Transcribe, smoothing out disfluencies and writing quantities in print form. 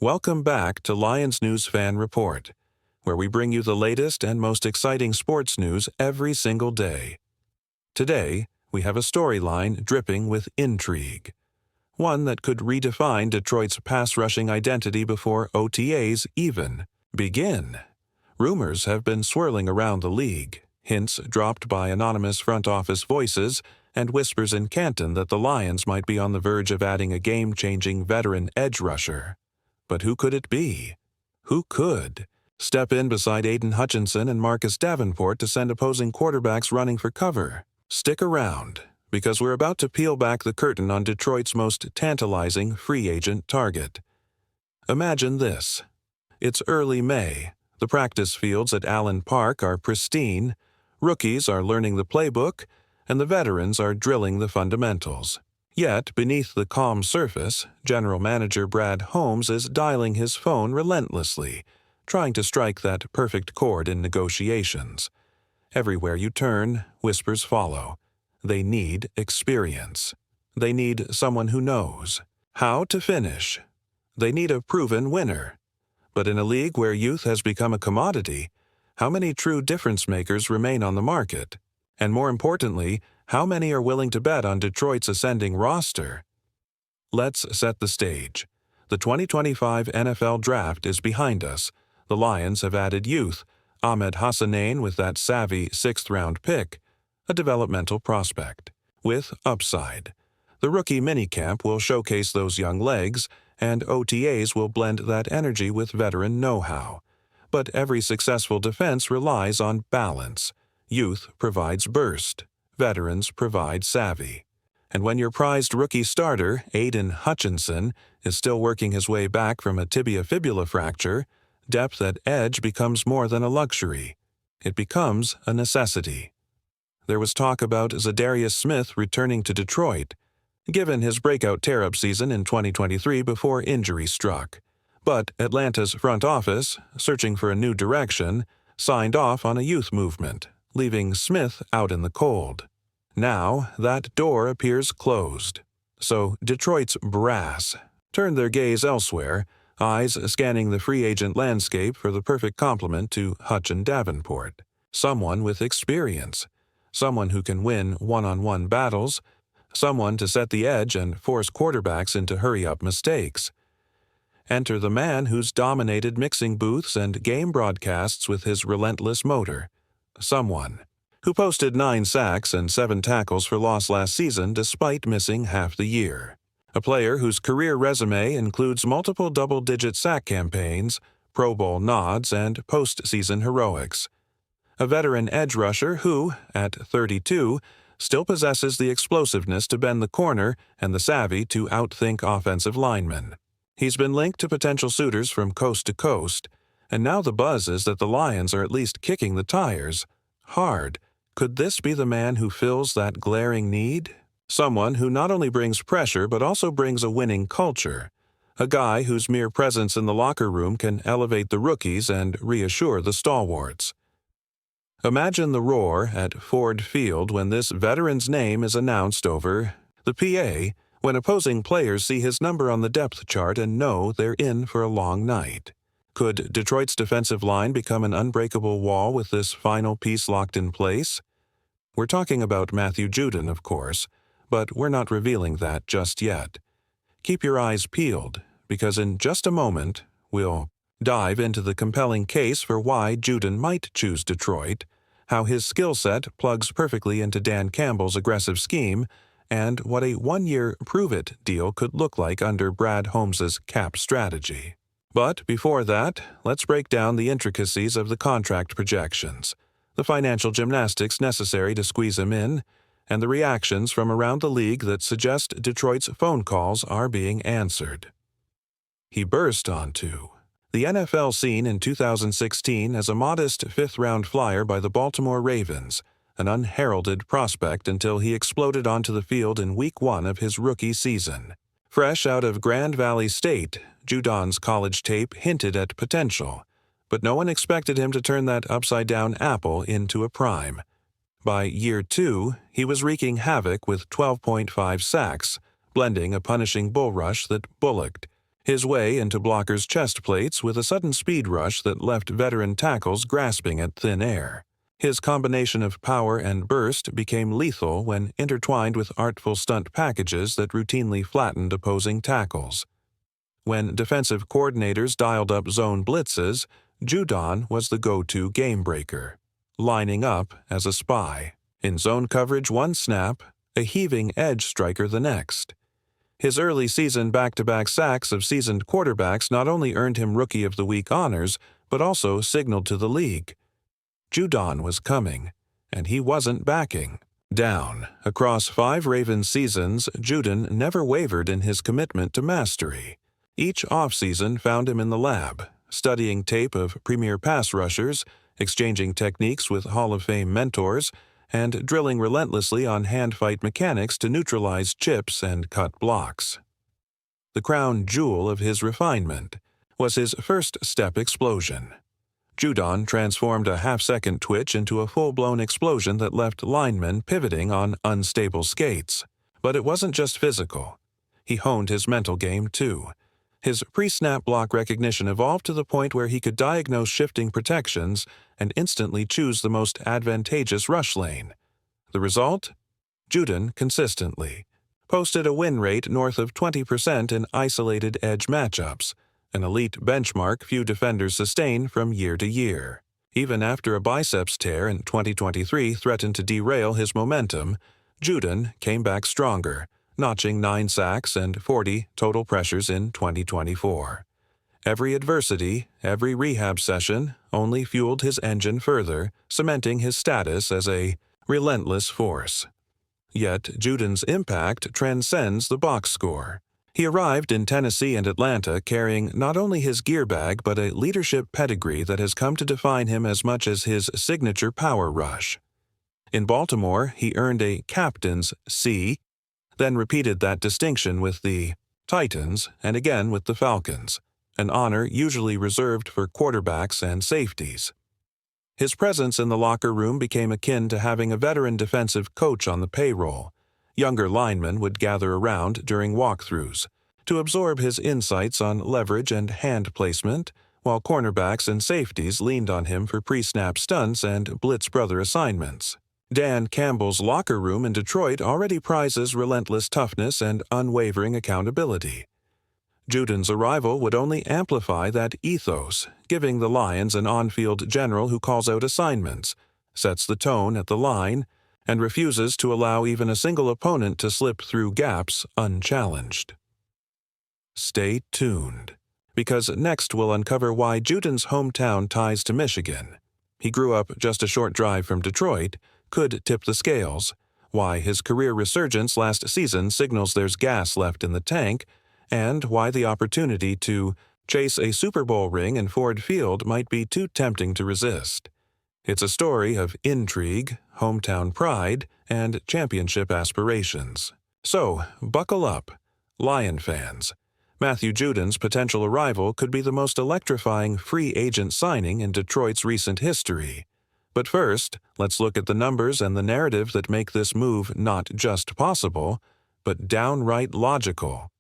Welcome back to Lions News Fan Report, where we bring you the latest and most exciting sports news every single day. Today, we have a storyline dripping with intrigue, one that could redefine Detroit's pass-rushing identity before OTAs even begin. Rumors have been swirling around the league, hints dropped by anonymous front office voices, and whispers in Canton that the Lions might be on the verge of adding a game-changing veteran edge rusher. But who could it be? Who could step in beside Aiden Hutchinson and Marcus Davenport to send opposing quarterbacks running for cover? Stick around, because we're about to peel back the curtain on Detroit's most tantalizing free agent target. Imagine this. It's early May. The practice fields at Allen Park are pristine, rookies are learning the playbook, and the veterans are drilling the fundamentals. Yet, beneath the calm surface, General Manager Brad Holmes is dialing his phone relentlessly, trying to strike that perfect chord in negotiations. Everywhere you turn, whispers follow. They need experience. They need someone who knows how to finish. They need a proven winner. But in a league where youth has become a commodity, how many true difference makers remain on the market? And more importantly, how many are willing to bet on Detroit's ascending roster? Let's set the stage. The 2025 NFL Draft is behind us. The Lions have added youth, Ahmed Hassanein with that savvy sixth-round pick, a developmental prospect, with upside. The rookie minicamp will showcase those young legs, and OTAs will blend that energy with veteran know-how. But every successful defense relies on balance. Youth provides burst. Veterans provide savvy. And when your prized rookie starter, Aiden Hutchinson, is still working his way back from a tibia-fibula fracture, depth at edge becomes more than a luxury. It becomes a necessity. There was talk about Zadarius Smith returning to Detroit, given his breakout tear-up season in 2023 before injury struck. But Atlanta's front office, searching for a new direction, signed off on a youth movement, leaving Smith out in the cold. Now, that door appears closed. So Detroit's brass turned their gaze elsewhere, eyes scanning the free agent landscape for the perfect complement to Hutch and Davenport. Someone with experience. Someone who can win one-on-one battles. Someone to set the edge and force quarterbacks into hurry-up mistakes. Enter the man who's dominated mixing booths and game broadcasts with his relentless motor. Someone who posted 9 sacks and 7 tackles for loss last season despite missing half the year. A player whose career resume includes multiple double-digit sack campaigns, Pro Bowl nods, and postseason heroics. A veteran edge rusher who, at 32, still possesses the explosiveness to bend the corner and the savvy to outthink offensive linemen. He's been linked to potential suitors from coast to coast, and now the buzz is that the Lions are at least kicking the tires. Hard. Could this be the man who fills that glaring need? Someone who not only brings pressure but also brings a winning culture. A guy whose mere presence in the locker room can elevate the rookies and reassure the stalwarts. Imagine the roar at Ford Field when this veteran's name is announced over the PA, when opposing players see his number on the depth chart and know they're in for a long night. Could Detroit's defensive line become an unbreakable wall with this final piece locked in place? We're talking about Matthew Judon, of course, but we're not revealing that just yet. Keep your eyes peeled, because in just a moment, we'll dive into the compelling case for why Judon might choose Detroit, how his skill set plugs perfectly into Dan Campbell's aggressive scheme, and what a one-year prove-it deal could look like under Brad Holmes' cap strategy. But before that, let's break down the intricacies of the contract projections, the financial gymnastics necessary to squeeze him in, and the reactions from around the league that suggest Detroit's phone calls are being answered. He burst onto the NFL scene in 2016 as a modest fifth-round flyer by the Baltimore Ravens, an unheralded prospect until he exploded onto the field in Week 1 of his rookie season. Fresh out of Grand Valley State, Judon's college tape hinted at potential, but no one expected him to turn that upside-down apple into a prime. By year 2, he was wreaking havoc with 12.5 sacks, blending a punishing bull rush that bullocked. his way into blockers' chest plates with a sudden speed rush that left veteran tackles grasping at thin air. His combination of power and burst became lethal when intertwined with artful stunt packages that routinely flattened opposing tackles. When defensive coordinators dialed up zone blitzes, Judon was the go-to game-breaker, lining up as a spy. In zone coverage one snap, a heaving edge striker the next. His early season back-to-back sacks of seasoned quarterbacks not only earned him Rookie of the Week honors, but also signaled to the league. Judon was coming, and he wasn't backing down. Across 5 Ravens seasons, Judon never wavered in his commitment to mastery. Each offseason found him in the lab, studying tape of premier pass rushers, exchanging techniques with Hall of Fame mentors, and drilling relentlessly on hand-fight mechanics to neutralize chips and cut blocks. The crown jewel of his refinement was his first-step explosion. Judon transformed a half-second twitch into a full-blown explosion that left linemen pivoting on unstable skates. But it wasn't just physical. He honed his mental game, too. His pre-snap block recognition evolved to the point where he could diagnose shifting protections and instantly choose the most advantageous rush lane. The result? Judon consistently posted a win rate north of 20% in isolated edge matchups, an elite benchmark few defenders sustain from year to year. Even after a biceps tear in 2023 threatened to derail his momentum, Judon came back stronger, notching 9 sacks and 40 total pressures in 2024. Every adversity, every rehab session only fueled his engine further, cementing his status as a relentless force. Yet Judon's impact transcends the box score. He arrived in Tennessee and Atlanta carrying not only his gear bag but a leadership pedigree that has come to define him as much as his signature power rush. In Baltimore, he earned a captain's C, then repeated that distinction with the Titans and again with the Falcons, an honor usually reserved for quarterbacks and safeties. His presence in the locker room became akin to having a veteran defensive coach on the payroll. Younger linemen would gather around during walkthroughs to absorb his insights on leverage and hand placement, while cornerbacks and safeties leaned on him for pre-snap stunts and blitz brother assignments. Dan Campbell's locker room in Detroit already prizes relentless toughness and unwavering accountability. Judon's arrival would only amplify that ethos, giving the Lions an on-field general who calls out assignments, sets the tone at the line, and refuses to allow even a single opponent to slip through gaps unchallenged. Stay tuned, because next we'll uncover why Judon's hometown ties to Michigan. He grew up just a short drive from Detroit, could tip the scales, why his career resurgence last season signals there's gas left in the tank, and why the opportunity to chase a Super Bowl ring in Ford Field might be too tempting to resist. It's a story of intrigue, hometown pride, and championship aspirations. So, buckle up, Lion fans. Matthew Judon's potential arrival could be the most electrifying free agent signing in Detroit's recent history. But first, let's look at the numbers and the narrative that make this move not just possible, but downright logical.